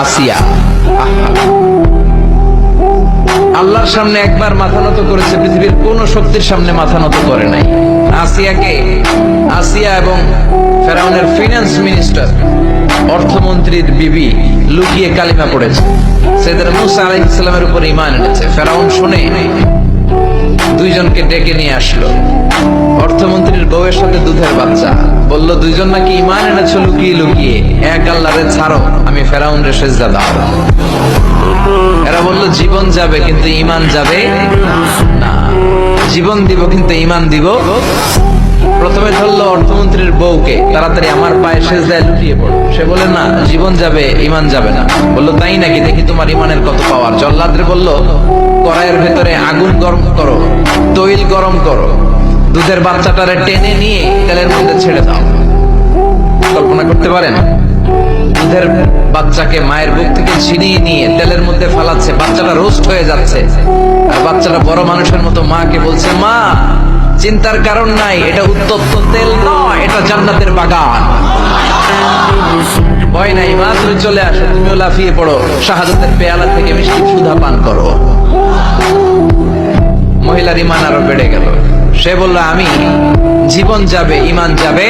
আসিয়া। আল্লাহর সামনে একবার মাথা নত করেছে, পৃথিবীর কোন শক্তির সামনে মাথা নত করে নাই। আসিয়া এবং ফেরাউনের ফিনান্স মিনিস্টার, অর্থমন্ত্রীর বিবি লুকিয়ে কালিমা পড়েছে, সাইয়েদনা মূসা আলাইহিস সালামের উপর ঈমান এনেছে। ফেরাউন শুনে দুইজনকে ডেকে নিয়ে আসলো। অর্থমন্ত্রীর বউয়ের সাথে দুধের বাচ্চা, বলল দুইজন নাকি ঈমান এনেছো লুকিয়ে লুকিয়ে, এক আল্লাহরে ছাড়ো, আমি ফেরাউন রে সেজদা দাও। এরা বলল জীবন যাবে কিন্তু ঈমান যাবে না, জীবন দিব কিন্তু ঈমান দিব। প্রথমে ধরলো অর্থমন্ত্রীর বউকে, তাড়াতাড়ি আমার পায়ে সেজদায় লুটিয়ে পড়ো। সে বলে না, জীবন যাবে ঈমান যাবে না। বললো তাই নাকি, দেখি তোমার ঈমানের কত পাওয়ার। জল্লাদরে বলল কড়াইয়ের ভেতরে আগুন গরম করো, তৈল গরম করো, দুধের বাচ্চাটারে টেনে নিয়ে তেলের মধ্যে ছেড়ে দাও। কল্পনা করতে পারেন? দুধের বাচ্চাকে মায়ের বুক থেকে ছিনিয়ে নিয়ে তেলের মধ্যে ফালাচ্ছে, বাচ্চাটা রোস্ট হয়ে যাচ্ছে, আর বাচ্চাটা বড় মানুষের মতো মাকে বলছে, মা চিন্তার কারণ নাই, এটা উত্তপ্ত তেল নয়, এটা জান্নাতের বাগান। ভয় নাই মা, তুমি চলে আসো, তুমিও লাফিয়ে পড়ো, শাহাদাতের পেয়ালা থেকে মিষ্টি সুধা পান করো। মহিলার ঈমান আরো বেড়ে গেল। সে বলল আমি জীবন যাবে ঈমান যাবে